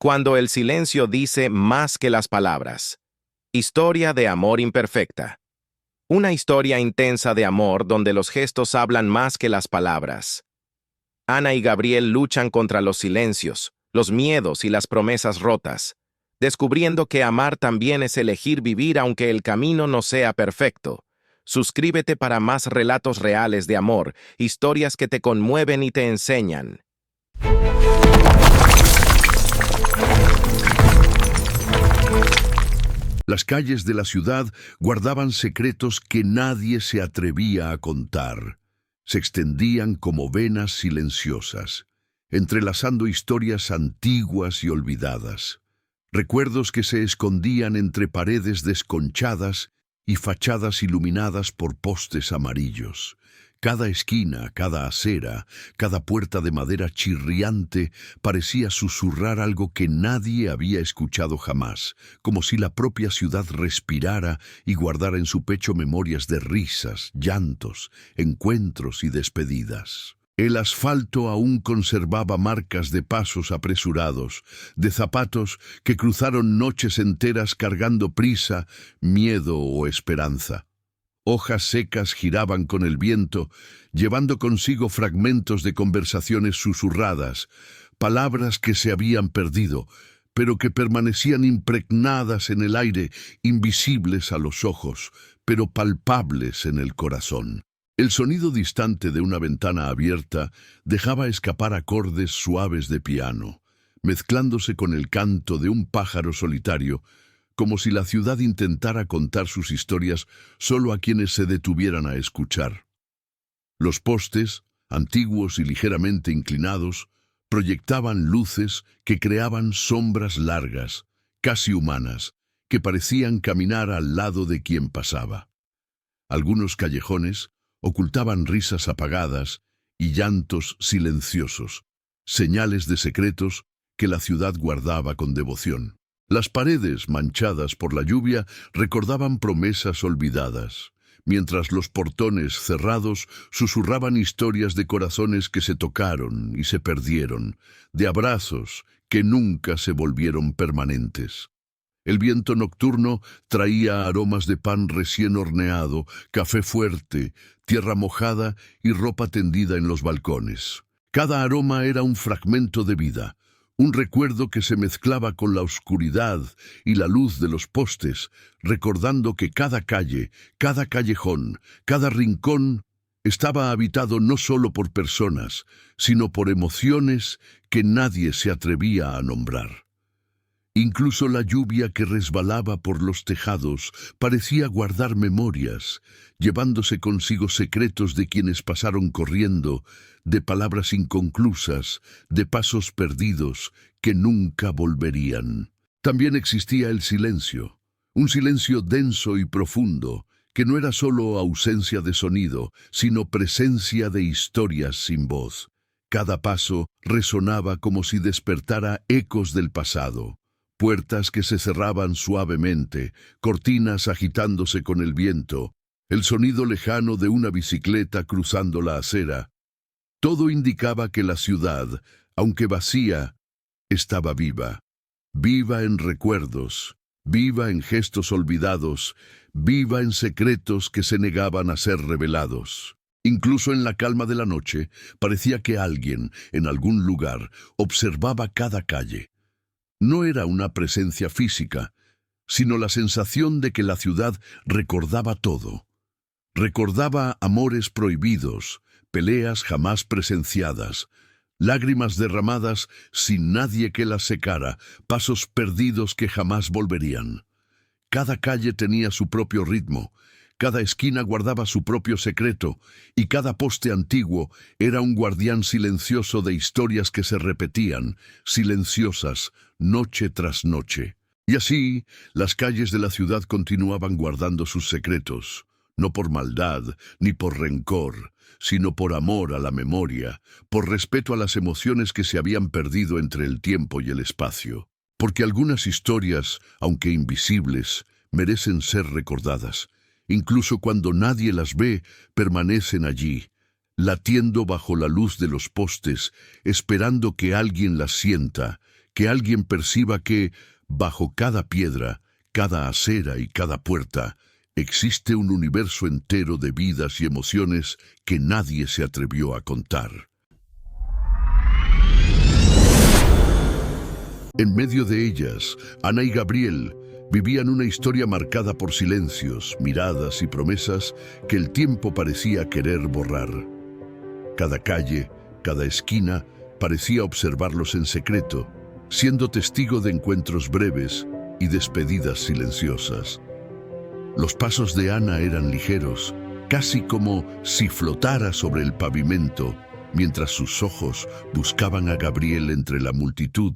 Cuando el silencio dice más que las palabras. Historia de amor imperfecta. Una historia intensa de amor donde los gestos hablan más que las palabras. Ana y Gabriel luchan contra los silencios, los miedos y las promesas rotas, descubriendo que amar también es elegir vivir aunque el camino no sea perfecto. Suscríbete para más relatos reales de amor, historias que te conmueven y te enseñan. Las calles de la ciudad guardaban secretos que nadie se atrevía a contar. Se extendían como venas silenciosas, entrelazando historias antiguas y olvidadas. Recuerdos que se escondían entre paredes desconchadas y fachadas iluminadas por postes amarillos. Cada esquina, cada acera, cada puerta de madera chirriante parecía susurrar algo que nadie había escuchado jamás, como si la propia ciudad respirara y guardara en su pecho memorias de risas, llantos, encuentros y despedidas. El asfalto aún conservaba marcas de pasos apresurados, de zapatos que cruzaron noches enteras cargando prisa, miedo o esperanza. Hojas secas giraban con el viento, llevando consigo fragmentos de conversaciones susurradas, palabras que se habían perdido, pero que permanecían impregnadas en el aire, invisibles a los ojos, pero palpables en el corazón. El sonido distante de una ventana abierta dejaba escapar acordes suaves de piano, mezclándose con el canto de un pájaro solitario, como si la ciudad intentara contar sus historias solo a quienes se detuvieran a escuchar. Los postes, antiguos y ligeramente inclinados, proyectaban luces que creaban sombras largas, casi humanas, que parecían caminar al lado de quien pasaba. Algunos callejones ocultaban risas apagadas y llantos silenciosos, señales de secretos que la ciudad guardaba con devoción. Las paredes, manchadas por la lluvia, recordaban promesas olvidadas, mientras los portones cerrados susurraban historias de corazones que se tocaron y se perdieron, de abrazos que nunca se volvieron permanentes. El viento nocturno traía aromas de pan recién horneado, café fuerte, tierra mojada y ropa tendida en los balcones. Cada aroma era un fragmento de vida, un recuerdo que se mezclaba con la oscuridad y la luz de los postes, recordando que cada calle, cada callejón, cada rincón estaba habitado no solo por personas, sino por emociones que nadie se atrevía a nombrar. Incluso la lluvia que resbalaba por los tejados parecía guardar memorias, llevándose consigo secretos de quienes pasaron corriendo, de palabras inconclusas, de pasos perdidos que nunca volverían. También existía el silencio, un silencio denso y profundo, que no era solo ausencia de sonido, sino presencia de historias sin voz. Cada paso resonaba como si despertara ecos del pasado. Puertas que se cerraban suavemente, cortinas agitándose con el viento, el sonido lejano de una bicicleta cruzando la acera. Todo indicaba que la ciudad, aunque vacía, estaba viva. Viva en recuerdos, viva en gestos olvidados, viva en secretos que se negaban a ser revelados. Incluso en la calma de la noche, parecía que alguien, en algún lugar, observaba cada calle. No era una presencia física, sino la sensación de que la ciudad recordaba todo. Recordaba amores prohibidos, peleas jamás presenciadas, lágrimas derramadas sin nadie que las secara, pasos perdidos que jamás volverían. Cada calle tenía su propio ritmo, cada esquina guardaba su propio secreto, y cada poste antiguo era un guardián silencioso de historias que se repetían, silenciosas, noche tras noche. Y así, las calles de la ciudad continuaban guardando sus secretos, no por maldad ni por rencor, sino por amor a la memoria, por respeto a las emociones que se habían perdido entre el tiempo y el espacio. Porque algunas historias, aunque invisibles, merecen ser recordadas. Incluso cuando nadie las ve, permanecen allí, latiendo bajo la luz de los postes, esperando que alguien las sienta, que alguien perciba que, bajo cada piedra, cada acera y cada puerta, existe un universo entero de vidas y emociones que nadie se atrevió a contar. En medio de ellas, Ana y Gabriel vivían una historia marcada por silencios, miradas y promesas que el tiempo parecía querer borrar. Cada calle, cada esquina, parecía observarlos en secreto, siendo testigo de encuentros breves y despedidas silenciosas. Los pasos de Ana eran ligeros, casi como si flotara sobre el pavimento, mientras sus ojos buscaban a Gabriel entre la multitud,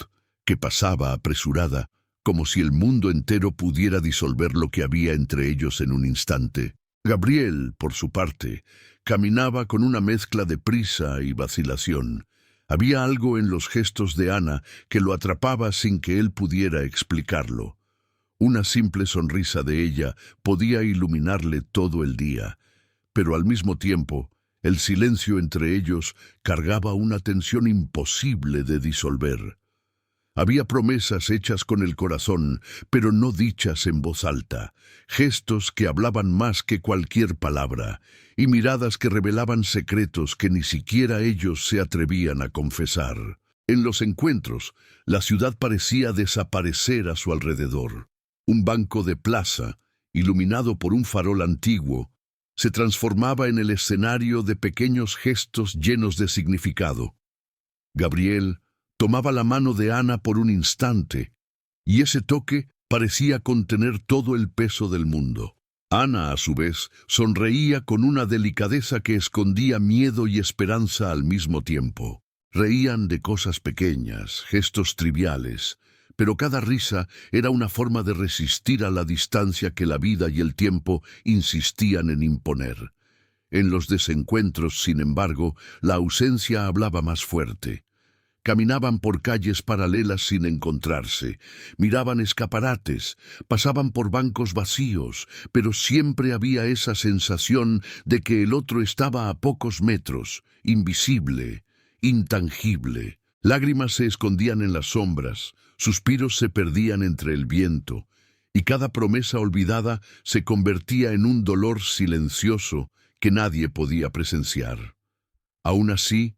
que pasaba apresurada, como si el mundo entero pudiera disolver lo que había entre ellos en un instante. Gabriel, por su parte, caminaba con una mezcla de prisa y vacilación. Había algo en los gestos de Ana que lo atrapaba sin que él pudiera explicarlo. Una simple sonrisa de ella podía iluminarle todo el día, pero al mismo tiempo, el silencio entre ellos cargaba una tensión imposible de disolver. Había promesas hechas con el corazón, pero no dichas en voz alta, gestos que hablaban más que cualquier palabra, y miradas que revelaban secretos que ni siquiera ellos se atrevían a confesar. En los encuentros, la ciudad parecía desaparecer a su alrededor. Un banco de plaza, iluminado por un farol antiguo, se transformaba en el escenario de pequeños gestos llenos de significado. Gabriel tomaba la mano de Ana por un instante, y ese toque parecía contener todo el peso del mundo. Ana, a su vez, sonreía con una delicadeza que escondía miedo y esperanza al mismo tiempo. Reían de cosas pequeñas, gestos triviales, pero cada risa era una forma de resistir a la distancia que la vida y el tiempo insistían en imponer. En los desencuentros, sin embargo, la ausencia hablaba más fuerte. Caminaban por calles paralelas sin encontrarse, miraban escaparates, pasaban por bancos vacíos, pero siempre había esa sensación de que el otro estaba a pocos metros, invisible, intangible. Lágrimas se escondían en las sombras, suspiros se perdían entre el viento, y cada promesa olvidada se convertía en un dolor silencioso que nadie podía presenciar. Aún así,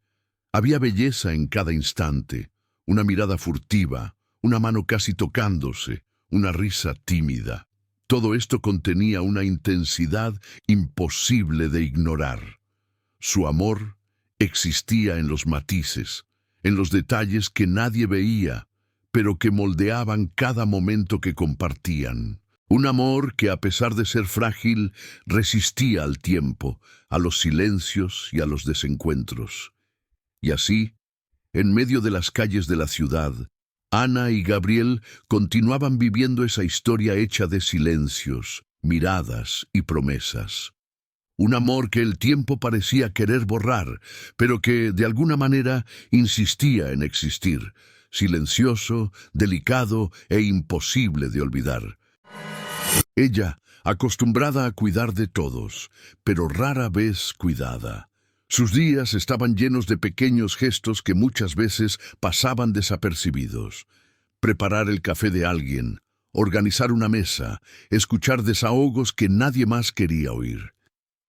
había belleza en cada instante, una mirada furtiva, una mano casi tocándose, una risa tímida. Todo esto contenía una intensidad imposible de ignorar. Su amor existía en los matices, en los detalles que nadie veía, pero que moldeaban cada momento que compartían. Un amor que, a pesar de ser frágil, resistía al tiempo, a los silencios y a los desencuentros. Y así, en medio de las calles de la ciudad, Ana y Gabriel continuaban viviendo esa historia hecha de silencios, miradas y promesas. Un amor que el tiempo parecía querer borrar, pero que, de alguna manera, insistía en existir, silencioso, delicado e imposible de olvidar. Ella, acostumbrada a cuidar de todos, pero rara vez cuidada. Sus días estaban llenos de pequeños gestos que muchas veces pasaban desapercibidos. Preparar el café de alguien, organizar una mesa, escuchar desahogos que nadie más quería oír.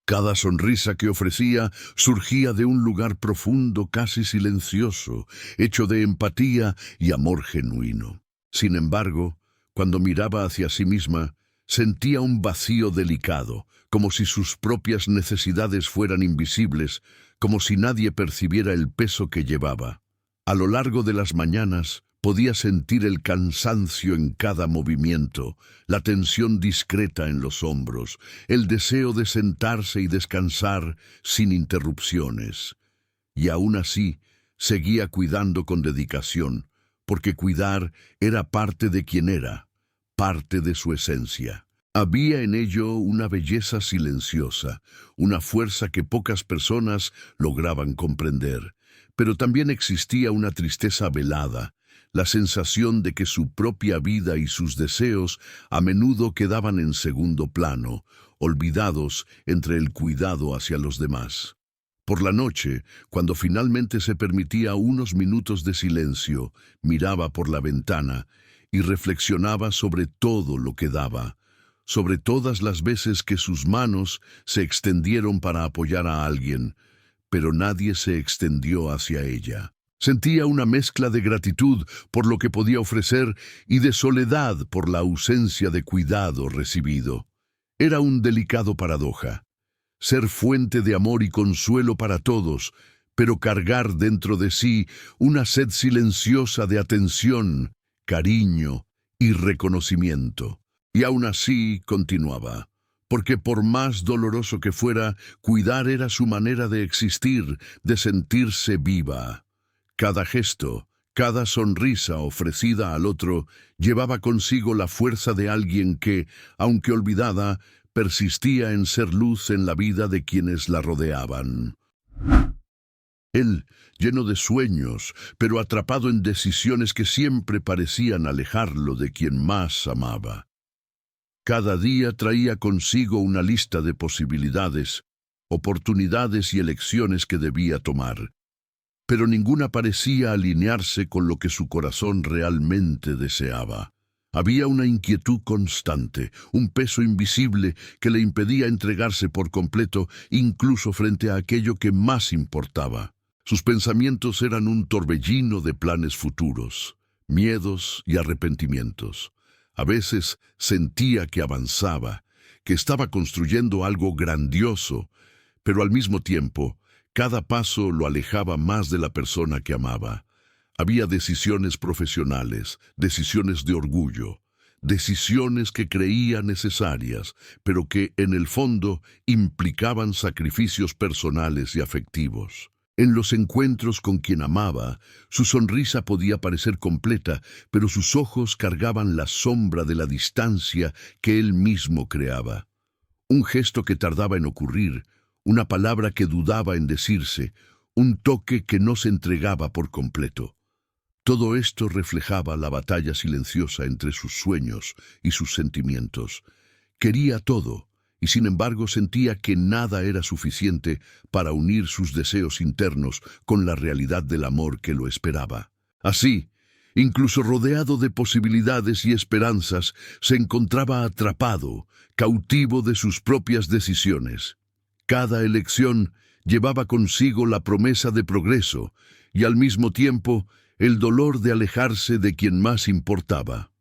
Cada sonrisa que ofrecía surgía de un lugar profundo, casi silencioso, hecho de empatía y amor genuino. Sin embargo, cuando miraba hacia sí misma, sentía un vacío delicado, como si sus propias necesidades fueran invisibles, como si nadie percibiera el peso que llevaba. A lo largo de las mañanas, podía sentir el cansancio en cada movimiento, la tensión discreta en los hombros, el deseo de sentarse y descansar sin interrupciones. Y aún así, seguía cuidando con dedicación, porque cuidar era parte de quien era, parte de su esencia. Había en ello una belleza silenciosa, una fuerza que pocas personas lograban comprender, pero también existía una tristeza velada, la sensación de que su propia vida y sus deseos a menudo quedaban en segundo plano, olvidados entre el cuidado hacia los demás. Por la noche, cuando finalmente se permitía unos minutos de silencio, miraba por la ventana y reflexionaba sobre todo lo que daba, sobre todas las veces que sus manos se extendieron para apoyar a alguien, pero nadie se extendió hacia ella. Sentía una mezcla de gratitud por lo que podía ofrecer y de soledad por la ausencia de cuidado recibido. Era un delicado paradoja. Ser fuente de amor y consuelo para todos, pero cargar dentro de sí una sed silenciosa de atención, cariño y reconocimiento. Y aún así continuaba, porque por más doloroso que fuera, cuidar era su manera de existir, de sentirse viva. Cada gesto, cada sonrisa ofrecida al otro, llevaba consigo la fuerza de alguien que, aunque olvidada, persistía en ser luz en la vida de quienes la rodeaban. Él, lleno de sueños, pero atrapado en decisiones que siempre parecían alejarlo de quien más amaba. Cada día traía consigo una lista de posibilidades, oportunidades y elecciones que debía tomar, pero ninguna parecía alinearse con lo que su corazón realmente deseaba. Había una inquietud constante, un peso invisible que le impedía entregarse por completo, incluso frente a aquello que más importaba. Sus pensamientos eran un torbellino de planes futuros, miedos y arrepentimientos. A veces sentía que avanzaba, que estaba construyendo algo grandioso, pero al mismo tiempo, cada paso lo alejaba más de la persona que amaba. Había decisiones profesionales, decisiones de orgullo, decisiones que creía necesarias, pero que en el fondo implicaban sacrificios personales y afectivos. En los encuentros con quien amaba, su sonrisa podía parecer completa, pero sus ojos cargaban la sombra de la distancia que él mismo creaba. Un gesto que tardaba en ocurrir, una palabra que dudaba en decirse, un toque que no se entregaba por completo. Todo esto reflejaba la batalla silenciosa entre sus sueños y sus sentimientos. Quería todo, y sin embargo sentía que nada era suficiente para unir sus deseos internos con la realidad del amor que lo esperaba. Así, incluso rodeado de posibilidades y esperanzas, se encontraba atrapado, cautivo de sus propias decisiones. Cada elección llevaba consigo la promesa de progreso y al mismo tiempo el dolor de alejarse de quien más importaba.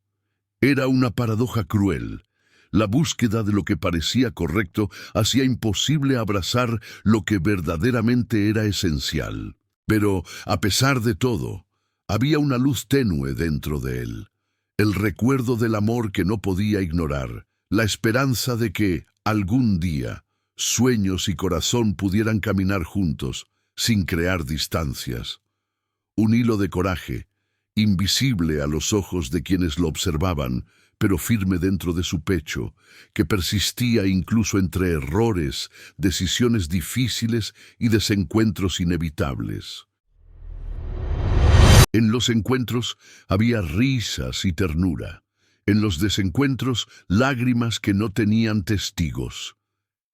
Era una paradoja cruel. La búsqueda de lo que parecía correcto hacía imposible abrazar lo que verdaderamente era esencial. Pero, a pesar de todo, había una luz tenue dentro de él. El recuerdo del amor que no podía ignorar, la esperanza de que, algún día, sueños y corazón pudieran caminar juntos, sin crear distancias. Un hilo de coraje, invisible a los ojos de quienes lo observaban, pero firme dentro de su pecho, que persistía incluso entre errores, decisiones difíciles y desencuentros inevitables. En los encuentros había risas y ternura. En los desencuentros, lágrimas que no tenían testigos.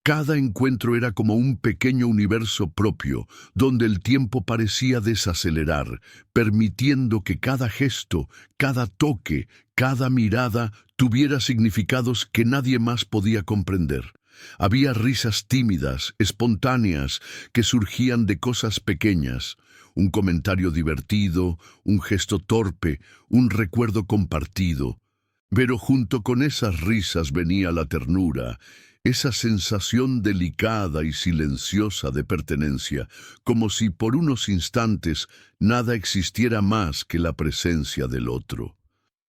Cada encuentro era como un pequeño universo propio, donde el tiempo parecía desacelerar, permitiendo que cada gesto, cada toque, cada mirada tuviera significados que nadie más podía comprender. Había risas tímidas, espontáneas, que surgían de cosas pequeñas, un comentario divertido, un gesto torpe, un recuerdo compartido. Pero junto con esas risas venía la ternura, esa sensación delicada y silenciosa de pertenencia, como si por unos instantes nada existiera más que la presencia del otro.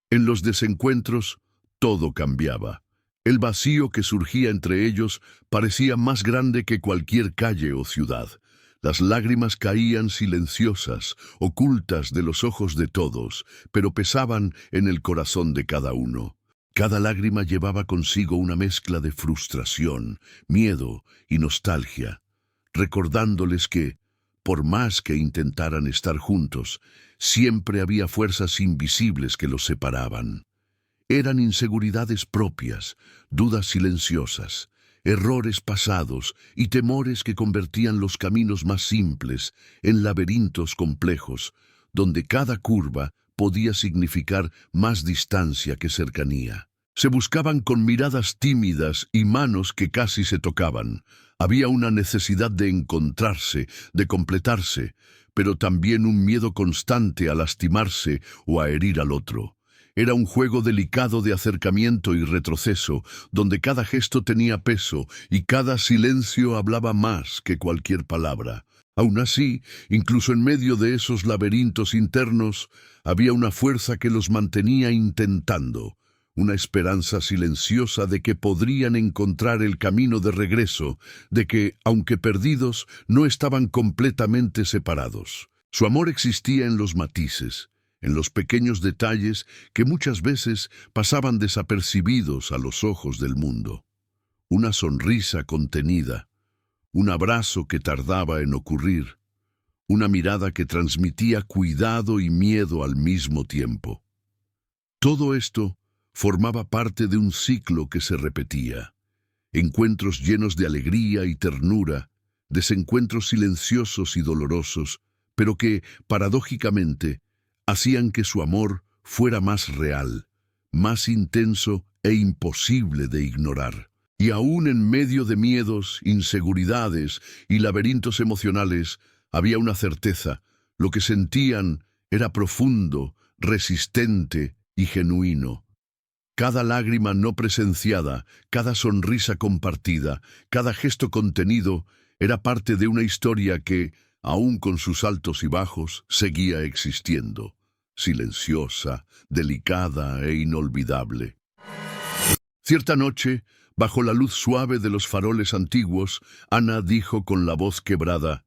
En los desencuentros, todo cambiaba. El vacío que surgía entre ellos parecía más grande que cualquier calle o ciudad. Las lágrimas caían silenciosas, ocultas de los ojos de todos, pero pesaban en el corazón de cada uno. Cada lágrima llevaba consigo una mezcla de frustración, miedo y nostalgia, recordándoles que, por más que intentaran estar juntos, siempre había fuerzas invisibles que los separaban. Eran inseguridades propias, dudas silenciosas, errores pasados y temores que convertían los caminos más simples en laberintos complejos, donde cada curva podía significar más distancia que cercanía. Se buscaban con miradas tímidas y manos que casi se tocaban. Había una necesidad de encontrarse, de completarse, pero también un miedo constante a lastimarse o a herir al otro. Era un juego delicado de acercamiento y retroceso, donde cada gesto tenía peso y cada silencio hablaba más que cualquier palabra. Aún así, incluso en medio de esos laberintos internos, había una fuerza que los mantenía intentando, una esperanza silenciosa de que podrían encontrar el camino de regreso, de que, aunque perdidos, no estaban completamente separados. Su amor existía en los matices, en los pequeños detalles que muchas veces pasaban desapercibidos a los ojos del mundo. Una sonrisa contenida, un abrazo que tardaba en ocurrir, una mirada que transmitía cuidado y miedo al mismo tiempo. Todo esto formaba parte de un ciclo que se repetía. Encuentros llenos de alegría y ternura, desencuentros silenciosos y dolorosos, pero que, paradójicamente, hacían que su amor fuera más real, más intenso e imposible de ignorar. Y aún en medio de miedos, inseguridades y laberintos emocionales, había una certeza: lo que sentían era profundo, resistente y genuino. Cada lágrima no presenciada, cada sonrisa compartida, cada gesto contenido, era parte de una historia que, aun con sus altos y bajos, seguía existiendo, silenciosa, delicada e inolvidable. Cierta noche, bajo la luz suave de los faroles antiguos, Ana dijo con la voz quebrada: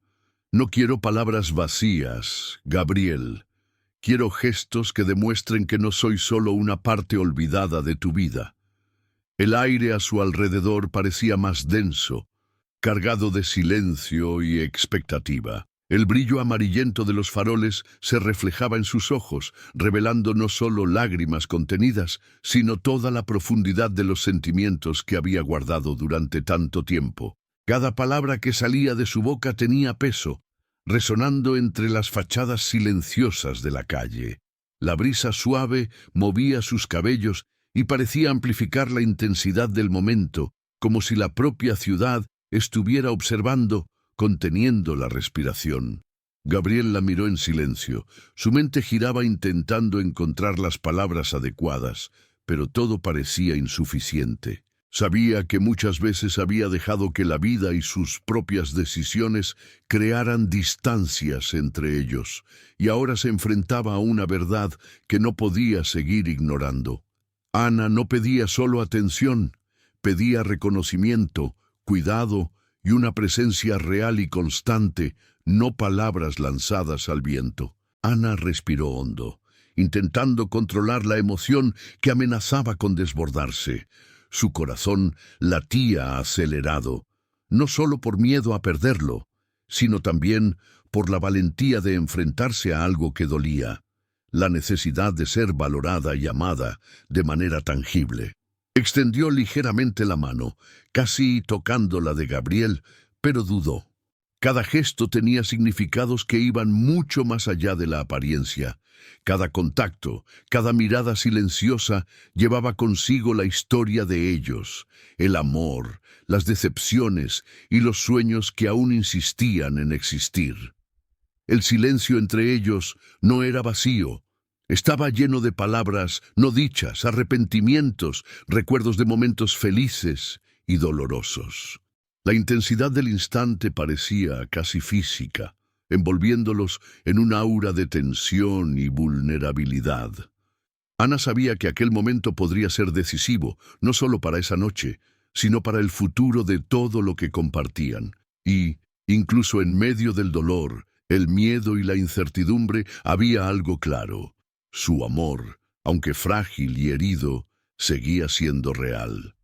«No quiero palabras vacías, Gabriel. Quiero gestos que demuestren que no soy solo una parte olvidada de tu vida». El aire a su alrededor parecía más denso, cargado de silencio y expectativa. El brillo amarillento de los faroles se reflejaba en sus ojos, revelando no solo lágrimas contenidas, sino toda la profundidad de los sentimientos que había guardado durante tanto tiempo. Cada palabra que salía de su boca tenía peso, resonando entre las fachadas silenciosas de la calle. La brisa suave movía sus cabellos y parecía amplificar la intensidad del momento, como si la propia ciudad estuviera observando, conteniendo la respiración. Gabriel la miró en silencio. Su mente giraba intentando encontrar las palabras adecuadas, pero todo parecía insuficiente. Sabía que muchas veces había dejado que la vida y sus propias decisiones crearan distancias entre ellos, y ahora se enfrentaba a una verdad que no podía seguir ignorando. Ana no pedía solo atención, pedía reconocimiento, cuidado y una presencia real y constante, no palabras lanzadas al viento. Ana respiró hondo, intentando controlar la emoción que amenazaba con desbordarse. Su corazón latía acelerado, no solo por miedo a perderlo, sino también por la valentía de enfrentarse a algo que dolía, la necesidad de ser valorada y amada de manera tangible. Extendió ligeramente la mano, casi tocando la de Gabriel, pero dudó. Cada gesto tenía significados que iban mucho más allá de la apariencia. Cada contacto, cada mirada silenciosa llevaba consigo la historia de ellos, el amor, las decepciones y los sueños que aún insistían en existir. El silencio entre ellos no era vacío. Estaba lleno de palabras no dichas, arrepentimientos, recuerdos de momentos felices y dolorosos. La intensidad del instante parecía casi física, envolviéndolos en un aura de tensión y vulnerabilidad. Ana sabía que aquel momento podría ser decisivo, no solo para esa noche, sino para el futuro de todo lo que compartían. Y, incluso en medio del dolor, el miedo y la incertidumbre, había algo claro. Su amor, aunque frágil y herido, seguía siendo real.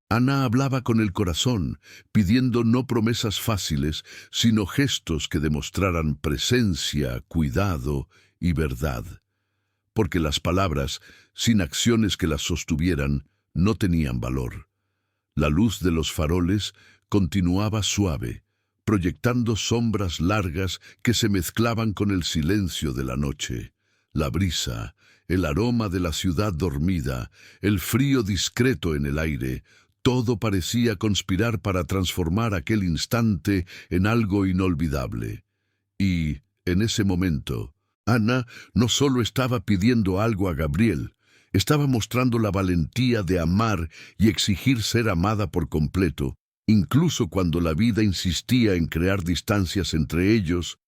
Ana hablaba con el corazón, pidiendo no promesas fáciles, sino gestos que demostraran presencia, cuidado y verdad. Porque las palabras, sin acciones que las sostuvieran, no tenían valor. La luz de los faroles continuaba suave, proyectando sombras largas que se mezclaban con el silencio de la noche. La brisa, el aroma de la ciudad dormida, el frío discreto en el aire, todo parecía conspirar para transformar aquel instante en algo inolvidable. Y, en ese momento, Ana no solo estaba pidiendo algo a Gabriel, estaba mostrando la valentía de amar y exigir ser amada por completo, incluso cuando la vida insistía en crear distancias entre ellos.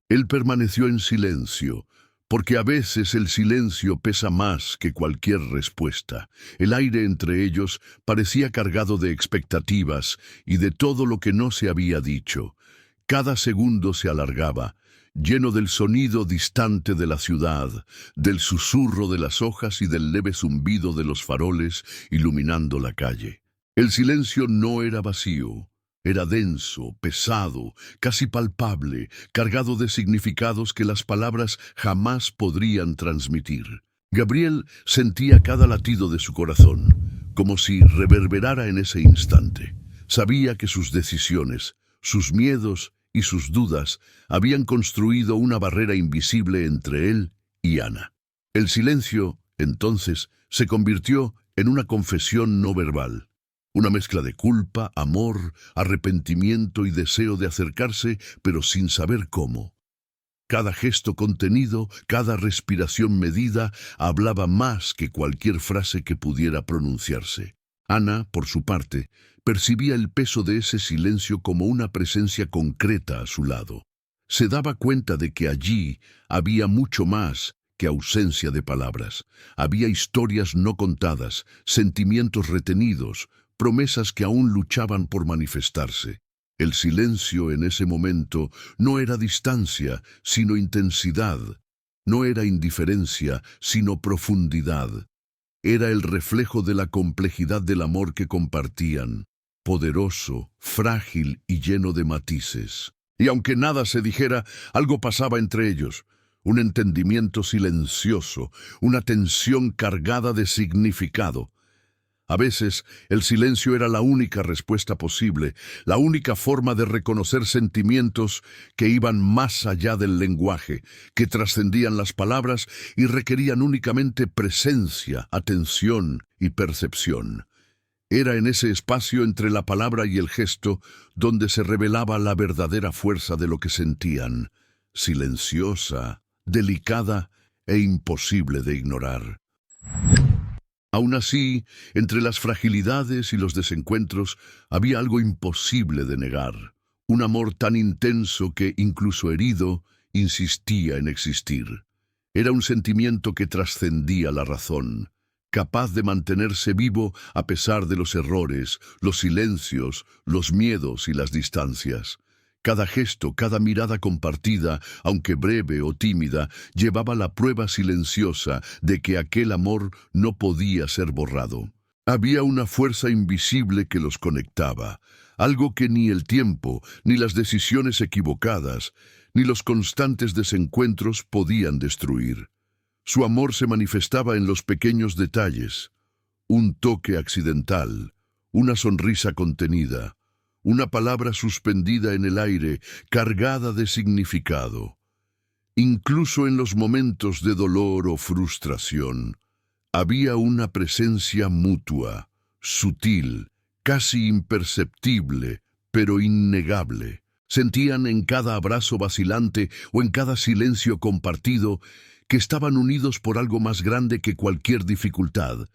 Él permaneció en silencio, porque a veces el silencio pesa más que cualquier respuesta. El aire entre ellos parecía cargado de expectativas y de todo lo que no se había dicho. Cada segundo se alargaba, lleno del sonido distante de la ciudad, del susurro de las hojas y del leve zumbido de los faroles iluminando la calle. El silencio no era vacío. Era denso, pesado, casi palpable, cargado de significados que las palabras jamás podrían transmitir. Gabriel sentía cada latido de su corazón, como si reverberara en ese instante. Sabía que sus decisiones, sus miedos y sus dudas habían construido una barrera invisible entre él y Ana. El silencio, entonces, se convirtió en una confesión no verbal. Una mezcla de culpa, amor, arrepentimiento y deseo de acercarse, pero sin saber cómo. Cada gesto contenido, cada respiración medida, hablaba más que cualquier frase que pudiera pronunciarse. Ana, por su parte, percibía el peso de ese silencio como una presencia concreta a su lado. Se daba cuenta de que allí había mucho más que ausencia de palabras. Había historias no contadas, sentimientos retenidos, promesas que aún luchaban por manifestarse. El silencio en ese momento no era distancia, sino intensidad. No era indiferencia, sino profundidad. Era el reflejo de la complejidad del amor que compartían, poderoso, frágil y lleno de matices. Y aunque nada se dijera, algo pasaba entre ellos. Un entendimiento silencioso, una tensión cargada de significado. A veces, el silencio era la única respuesta posible, la única forma de reconocer sentimientos que iban más allá del lenguaje, que trascendían las palabras y requerían únicamente presencia, atención y percepción. Era en ese espacio entre la palabra y el gesto donde se revelaba la verdadera fuerza de lo que sentían, silenciosa, delicada e imposible de ignorar. Aún así, entre las fragilidades y los desencuentros, había algo imposible de negar. Un amor tan intenso que, incluso herido, insistía en existir. Era un sentimiento que trascendía la razón, capaz de mantenerse vivo a pesar de los errores, los silencios, los miedos y las distancias. Cada gesto, cada mirada compartida, aunque breve o tímida, llevaba la prueba silenciosa de que aquel amor no podía ser borrado. Había una fuerza invisible que los conectaba, algo que ni el tiempo, ni las decisiones equivocadas, ni los constantes desencuentros podían destruir. Su amor se manifestaba en los pequeños detalles, un toque accidental, una sonrisa contenida, una palabra suspendida en el aire, cargada de significado. Incluso en los momentos de dolor o frustración, había una presencia mutua, sutil, casi imperceptible, pero innegable. Sentían en cada abrazo vacilante o en cada silencio compartido que estaban unidos por algo más grande que cualquier dificultad.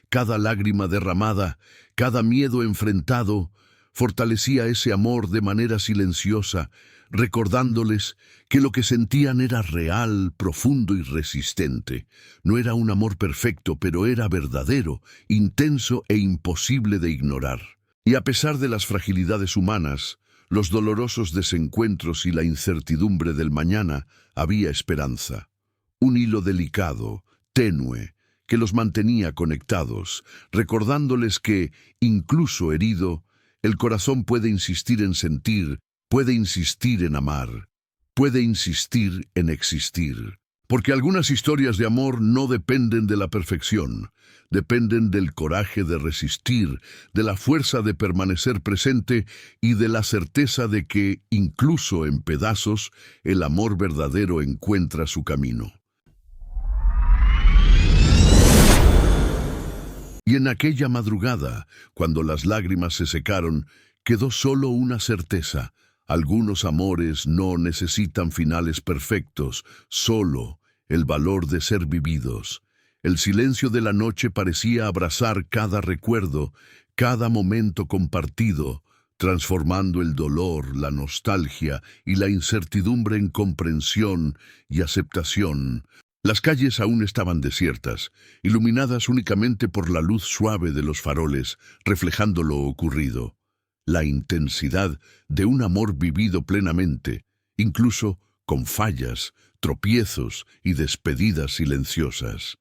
Cada lágrima derramada, cada miedo enfrentado, fortalecía ese amor de manera silenciosa, recordándoles que lo que sentían era real, profundo y resistente. No era un amor perfecto, pero era verdadero, intenso e imposible de ignorar. Y a pesar de las fragilidades humanas, los dolorosos desencuentros y la incertidumbre del mañana, había esperanza. Un hilo delicado, tenue, que los mantenía conectados, recordándoles que, incluso herido, el corazón puede insistir en sentir, puede insistir en amar, puede insistir en existir. Porque algunas historias de amor no dependen de la perfección, dependen del coraje de resistir, de la fuerza de permanecer presente y de la certeza de que, incluso en pedazos, el amor verdadero encuentra su camino. Y en aquella madrugada, cuando las lágrimas se secaron, quedó solo una certeza. Algunos amores no necesitan finales perfectos, solo el valor de ser vividos. El silencio de la noche parecía abrazar cada recuerdo, cada momento compartido, transformando el dolor, la nostalgia y la incertidumbre en comprensión y aceptación. Las calles aún estaban desiertas, iluminadas únicamente por la luz suave de los faroles, reflejando lo ocurrido. La intensidad de un amor vivido plenamente, incluso con fallas, tropiezos y despedidas silenciosas.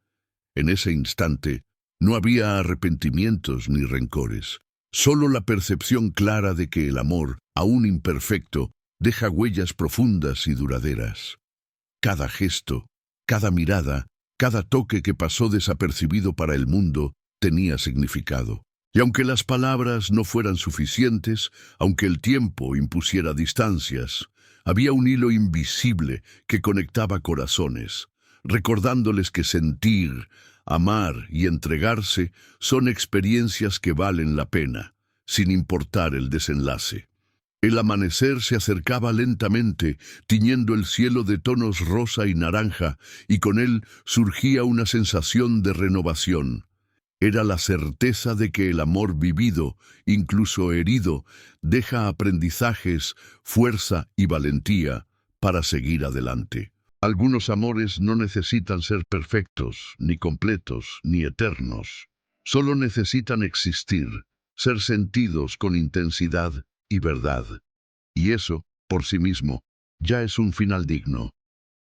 En ese instante no había arrepentimientos ni rencores, solo la percepción clara de que el amor, aún imperfecto, deja huellas profundas y duraderas. Cada gesto, cada mirada, cada toque que pasó desapercibido para el mundo tenía significado. Y aunque las palabras no fueran suficientes, aunque el tiempo impusiera distancias, había un hilo invisible que conectaba corazones, recordándoles que sentir, amar y entregarse son experiencias que valen la pena, sin importar el desenlace. El amanecer se acercaba lentamente, tiñendo el cielo de tonos rosa y naranja, y con él surgía una sensación de renovación. Era la certeza de que el amor vivido, incluso herido, deja aprendizajes, fuerza y valentía para seguir adelante. Algunos amores no necesitan ser perfectos, ni completos, ni eternos. Solo necesitan existir, ser sentidos con intensidad y verdad. Y eso, por sí mismo, ya es un final digno.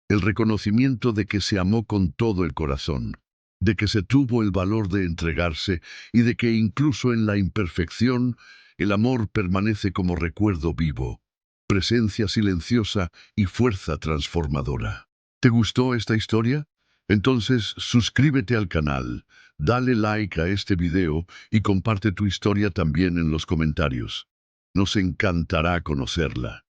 El reconocimiento de que se amó con todo el corazón, de que se tuvo el valor de entregarse y de que incluso en la imperfección, el amor permanece como recuerdo vivo, presencia silenciosa y fuerza transformadora. ¿Te gustó esta historia? Entonces suscríbete al canal, dale like a este video y comparte tu historia también en los comentarios. Nos encantará conocerla.